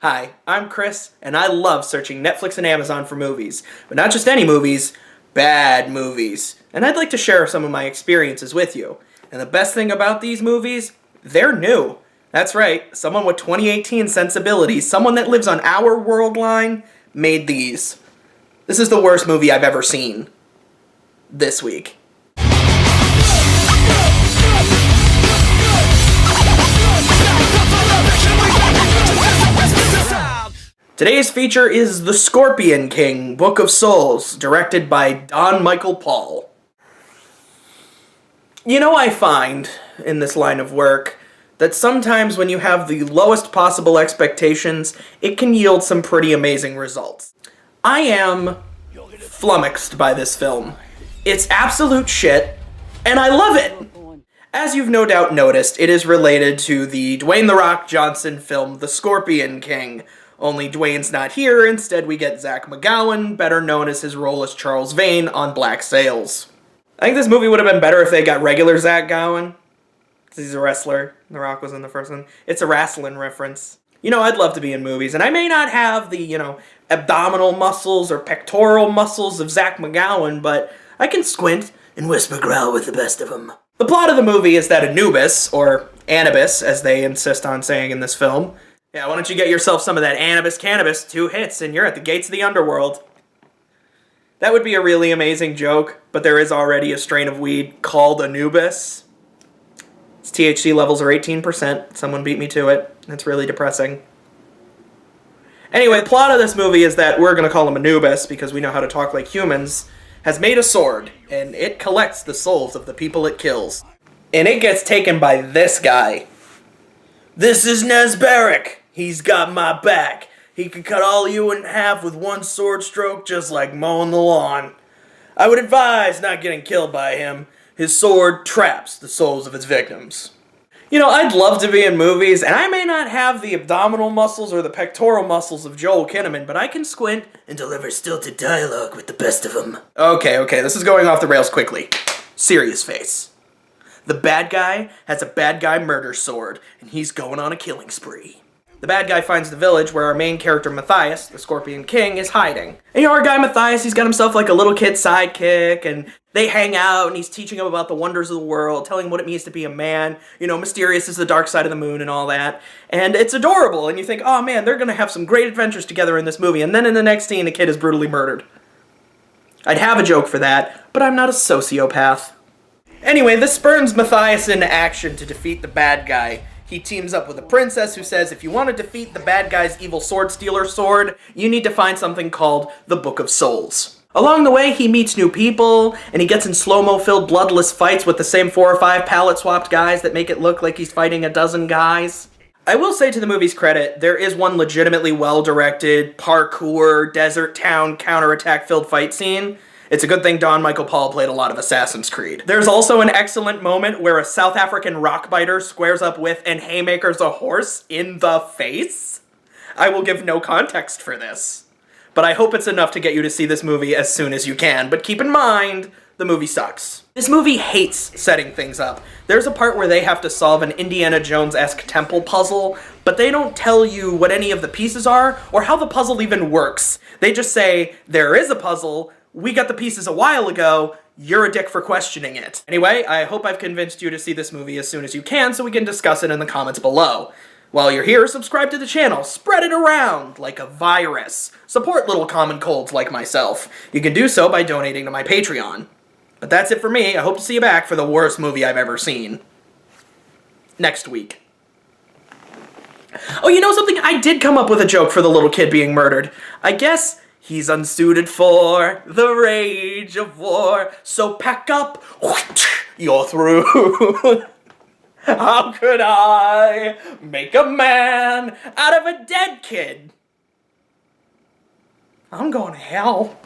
Hi, I'm Chris, and I love searching Netflix and Amazon for movies. But not just any movies, bad movies. And I'd like to share some of my experiences with you. And the best thing about these movies, they're new. That's right, someone with 2018 sensibilities, someone that lives on our world line, made these. This is the worst movie I've ever seen. This week. Today's feature is The Scorpion King, Book of Souls, directed by Don Michael Paul. You know, I find, in this line of work, that sometimes when you have the lowest possible expectations, it can yield some pretty amazing results. I am flummoxed by this film. It's absolute shit, and I love it! As you've no doubt noticed, it is related to the Dwayne "The Rock" Johnson film, The Scorpion King. Only Dwayne's not here, instead we get Zack McGowan, better known as his role as Charles Vane on Black Sails. I think this movie would have been better if they got regular Zack McGowan, because he's a wrestler. The Rock was in the first one. It's a wrestling reference. You know, I'd love to be in movies, and I may not have the, abdominal muscles or pectoral muscles of Zack McGowan, but I can squint and whisper growl with the best of them. The plot of the movie is that Anubis, or Anubis, as they insist on saying in this film, yeah, why don't you get yourself some of that Anubis cannabis, 2 hits, and you're at the gates of the underworld. That would be a really amazing joke, but there is already a strain of weed called Anubis. Its THC levels are 18%. Someone beat me to it. It's really depressing. Anyway, the plot of this movie is that we're going to call him Anubis, because we know how to talk like humans, has made a sword, and it collects the souls of the people it kills. And it gets taken by this guy. This is Ness Barek. He's got my back. He can cut all you in half with one sword stroke, just like mowing the lawn. I would advise not getting killed by him. His sword traps the souls of its victims. You know, I'd love to be in movies, and I may not have the abdominal muscles or the pectoral muscles of Joel Kinnaman, but I can squint and deliver stilted dialogue with the best of them. Okay, this is going off the rails quickly. Serious face. The bad guy has a bad guy murder sword, and he's going on a killing spree. The bad guy finds the village where our main character Matthias, the Scorpion King, is hiding. And our guy Matthias, he's got himself like a little kid sidekick, and they hang out, and he's teaching him about the wonders of the world, telling him what it means to be a man, mysterious as the dark side of the moon and all that. And it's adorable, and you think, oh man, they're gonna have some great adventures together in this movie, and then in the next scene, the kid is brutally murdered. I'd have a joke for that, but I'm not a sociopath. Anyway, this spurns Matthias into action to defeat the bad guy. He teams up with a princess who says if you want to defeat the bad guy's evil sword stealer sword, you need to find something called the Book of Souls. Along the way, he meets new people, and he gets in slow-mo filled bloodless fights with the same 4 or 5 palette-swapped guys that make it look like he's fighting a dozen guys. I will say to the movie's credit, there is one legitimately well-directed, parkour, desert town, counterattack-filled fight scene. It's a good thing Don Michael Paul played a lot of Assassin's Creed. There's also an excellent moment where a South African rockbiter squares up with and haymakers a horse in the face. I will give no context for this, but I hope it's enough to get you to see this movie as soon as you can. But keep in mind, the movie sucks. This movie hates setting things up. There's a part where they have to solve an Indiana Jones-esque temple puzzle, but they don't tell you what any of the pieces are or how the puzzle even works. They just say, there is a puzzle, we got the pieces a while ago, you're a dick for questioning it. Anyway, I hope I've convinced you to see this movie as soon as you can so we can discuss it in the comments below. While you're here, subscribe to the channel, spread it around like a virus. Support little common colds like myself. You can do so by donating to my Patreon. But that's it for me. I hope to see you back for the worst movie I've ever seen. Next week. Oh, you know something? I did come up with a joke for the little kid being murdered. I guess he's unsuited for the rage of war, so pack up, you're through. How could I make a man out of a dead kid? I'm going to hell.